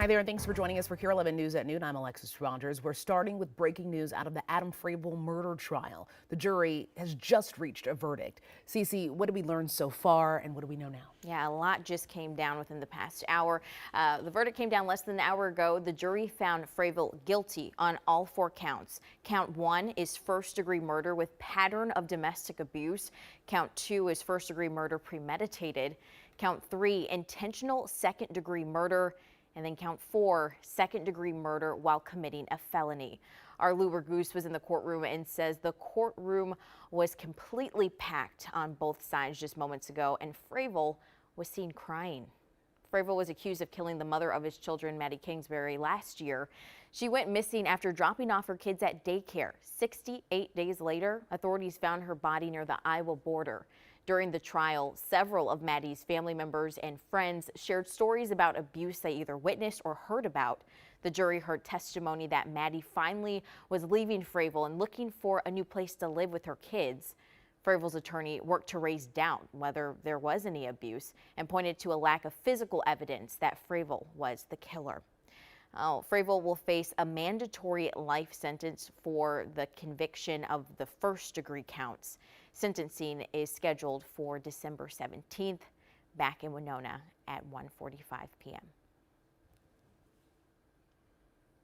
Hi there, and thanks for joining us for KARE 11 News at Noon. I'm Alexis Rogers. We're starting with breaking news out of the Adam Frayville murder trial. The jury has just reached a verdict. Cece, what did we learn so far, and what do we know now? Yeah, a lot just came down within the past hour. The verdict came down less than an hour ago. The jury found Frayville guilty on all 4 counts. Count 1 is first-degree murder with pattern of domestic abuse. Count 2 is first-degree murder premeditated. Count 3, intentional second-degree murder. And then count 4, second-degree murder while committing a felony. Our Lou Goose was in the courtroom and says the courtroom was completely packed on both sides just moments ago, and Frayville was seen crying. Frayville was accused of killing the mother of his children, Maddie Kingsbury, last year. She went missing after dropping off her kids at daycare. 68 days later, authorities found her body near the Iowa border. During the trial, several of Maddie's family members and friends shared stories about abuse they either witnessed or heard about. The jury heard testimony that Maddie finally was leaving Frayville and looking for a new place to live with her kids. Frayville's attorney worked to raise doubt whether there was any abuse and pointed to a lack of physical evidence that Frayville was the killer. Frayville will face a mandatory life sentence for the conviction of the first-degree counts. Sentencing is scheduled for December 17th back in Winona at 1:45 p.m.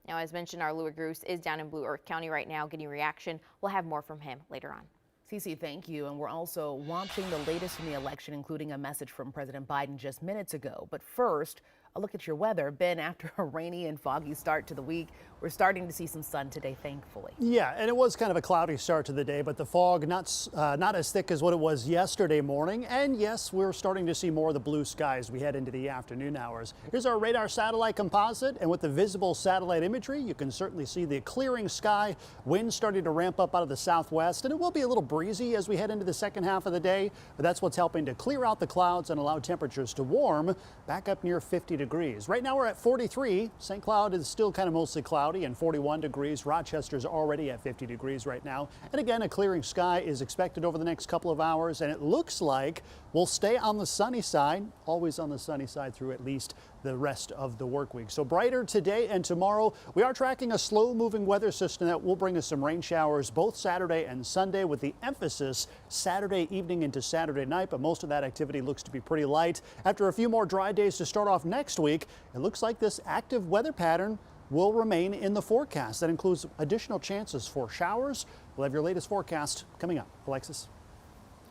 Now, as mentioned, our Louis Groos is down in Blue Earth County right now getting reaction. We'll have more from him later on. Cece, thank you. And we're also watching the latest from the election, including a message from President Biden just minutes ago. But first, a look at your weather. Ben, after a rainy and foggy start to the week, we're starting to see some sun today, thankfully. Yeah, and it was kind of a cloudy start to the day, but the fog not as thick as what it was yesterday morning. And yes, we're starting to see more of the blue skies as we head into the afternoon hours. Here's our radar satellite composite, and with the visible satellite imagery, you can certainly see the clearing sky, winds starting to ramp up out of the southwest, and it will be a little breezy as we head into the second half of the day, but that's what's helping to clear out the clouds and allow temperatures to warm back up near 50 degrees. Right now we're at 43. St. Cloud is still kind of mostly cloudy and 41 degrees. Rochester's already at 50 degrees right now. And again, a clearing sky is expected over the next couple of hours, and it looks like we'll stay on the sunny side, always on the sunny side through at least the rest of the work week. So brighter today and tomorrow. We are tracking a slow moving weather system that will bring us some rain showers both Saturday and Sunday, with the emphasis Saturday evening into Saturday night, but most of that activity looks to be pretty light. After a few more dry days to start off next week, it looks like this active weather pattern will remain in the forecast. That includes additional chances for showers. We'll have your latest forecast coming up. Alexis.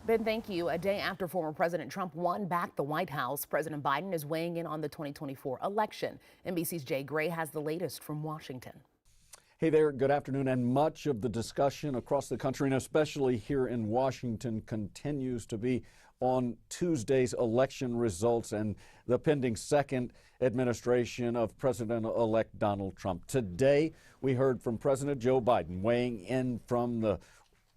Ben, thank you. A day after former President Trump won back the White House, President Biden is weighing in on the 2024 election. NBC's Jay Gray has the latest from Washington. Hey there, good afternoon. And much of the discussion across the country, and especially here in Washington, continues to be on Tuesday's election results and the pending second administration of President-elect Donald Trump. Today, we heard from President Joe Biden weighing in from the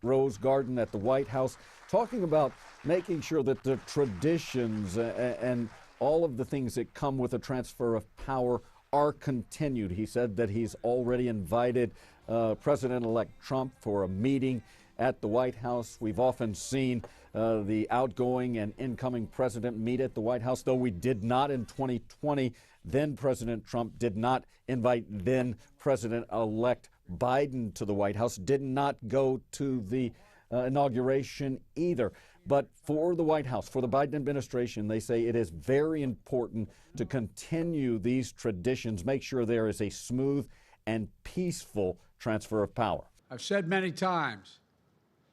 Rose Garden at the White House, talking about making sure that the traditions and all of the things that come with a transfer of power are continued. He said that he's already invited President-elect Trump for a meeting at the White House. We've often seen the outgoing and incoming president meet at the White House, though we did not in 2020. Then President Trump did not invite then President-elect Biden to the White House, did not go to the inauguration either. But for the White House, for the Biden administration, they say it is very important to continue these traditions, make sure there is a smooth and peaceful transfer of power. I've said many times,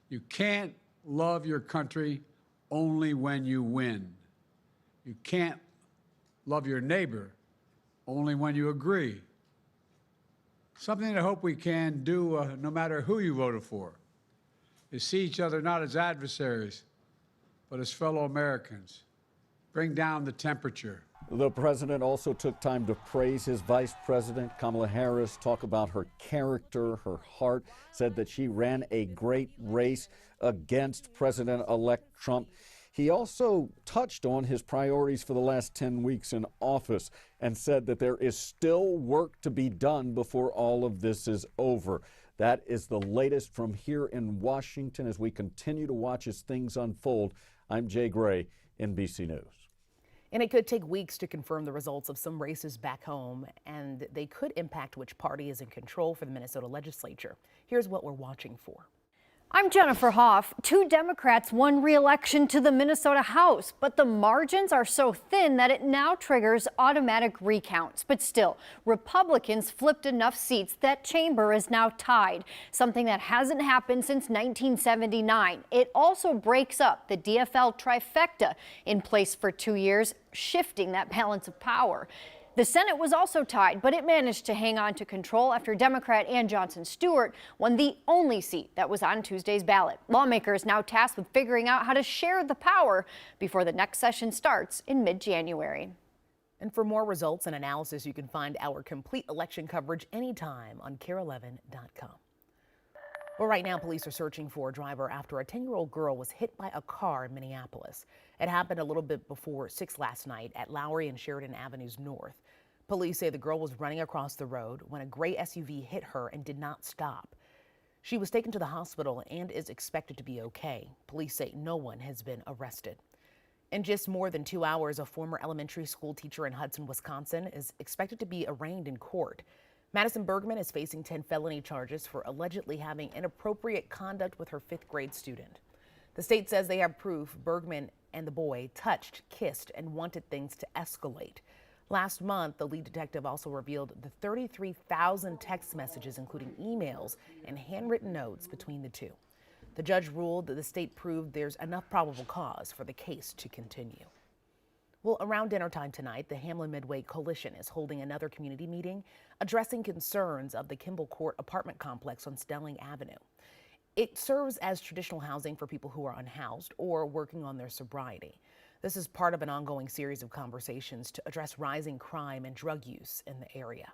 you can't love your country only when you win. You can't love your neighbor only when you agree. Something that I hope we can do, no matter who you voted for, is see each other not as adversaries, but as fellow Americans. Bring down the temperature. The president also took time to praise his vice president, Kamala Harris, talk about her character, her heart, said that she ran a great race against President-elect Trump. He also touched on his priorities for the last 10 weeks in office and said that there is still work to be done before all of this is over. That is the latest from here in Washington as we continue to watch as things unfold. I'm Jay Gray, NBC News. And it could take weeks to confirm the results of some races back home, and they could impact which party is in control for the Minnesota legislature. Here's what we're watching for. I'm Jennifer Hoff. 2 Democrats won re-election to the Minnesota House, but the margins are so thin that it now triggers automatic recounts. But still, Republicans flipped enough seats that chamber is now tied, something that hasn't happened since 1979. It also breaks up the DFL trifecta in place for 2 years, shifting that balance of power. The Senate was also tied, but it managed to hang on to control after Democrat Ann Johnson Stewart won the only seat that was on Tuesday's ballot. Lawmakers now tasked with figuring out how to share the power before the next session starts in mid-January. And for more results and analysis, you can find our complete election coverage anytime on KARE11.com. Well, right now, police are searching for a driver after a 10-year-old girl was hit by a car in Minneapolis. It happened a little bit before 6 last night at Lowry and Sheridan Avenues North. Police say the girl was running across the road when a gray SUV hit her and did not stop. She was taken to the hospital and is expected to be okay. Police say no one has been arrested. In just more than 2 hours, a former elementary school teacher in Hudson, Wisconsin, is expected to be arraigned in court. Madison Bergman is facing 10 felony charges for allegedly having inappropriate conduct with her 5th grade student. The state says they have proof Bergman and the boy touched, kissed, and wanted things to escalate. Last month, the lead detective also revealed the 33,000 text messages, including emails and handwritten notes between the two. The judge ruled that the state proved there's enough probable cause for the case to continue. Well, around dinner time tonight, the Hamlin Midway Coalition is holding another community meeting addressing concerns of the Kimball Court apartment complex on Stelling Avenue. It serves as traditional housing for people who are unhoused or working on their sobriety. This is part of an ongoing series of conversations to address rising crime and drug use in the area.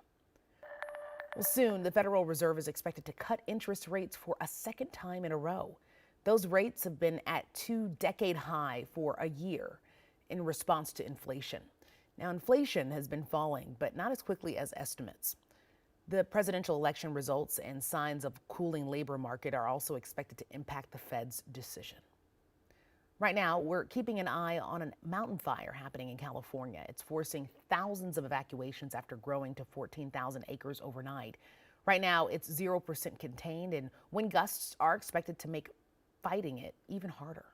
Well, soon, the Federal Reserve is expected to cut interest rates for a second time in a row. Those rates have been at 2-decade high for a year in response to inflation. Now, inflation has been falling, but not as quickly as estimates. The presidential election results and signs of cooling labor market are also expected to impact the Fed's decision. Right now, we're keeping an eye on a mountain fire happening in California. It's forcing thousands of evacuations after growing to 14,000 acres overnight. Right now, it's 0% contained, and wind gusts are expected to make fighting it even harder.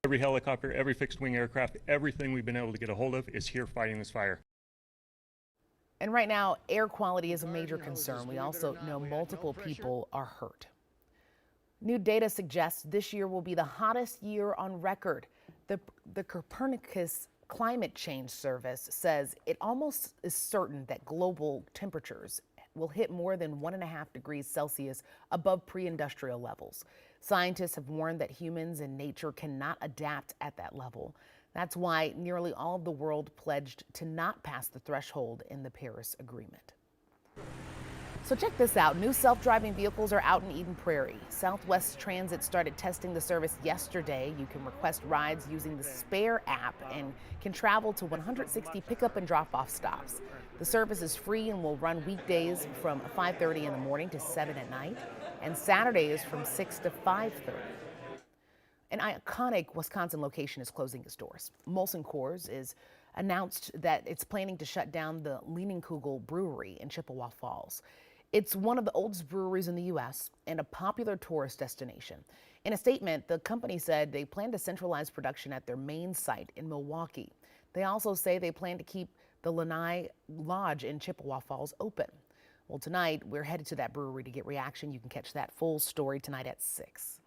Every helicopter, every fixed-wing aircraft, everything we've been able to get a hold of is here fighting this fire. And right now, air quality is a major concern. We also know multiple people are hurt. New data suggests this year will be the hottest year on record. The Copernicus Climate Change Service says it almost is certain that global temperatures will hit more than 1.5 degrees Celsius above pre-industrial levels. Scientists have warned that humans and nature cannot adapt at that level. That's why nearly all of the world pledged to not pass the threshold in the Paris Agreement. So check this out. New self-driving vehicles are out in Eden Prairie. Southwest Transit started testing the service yesterday. You can request rides using the Spare app and can travel to 160 pickup and drop-off stops. The service is free and will run weekdays from 5:30 in the morning to 7 at night, and Saturdays from 6 to 5:30. An iconic Wisconsin location is closing its doors. Molson Coors is announced that it's planning to shut down the Leinenkugel Brewery in Chippewa Falls. It's one of the oldest breweries in the U.S. and a popular tourist destination. In a statement, the company said they plan to centralize production at their main site in Milwaukee. They also say they plan to keep the Lanai Lodge in Chippewa Falls open. Well, tonight, we're headed to that brewery to get reaction. You can catch that full story tonight at 6.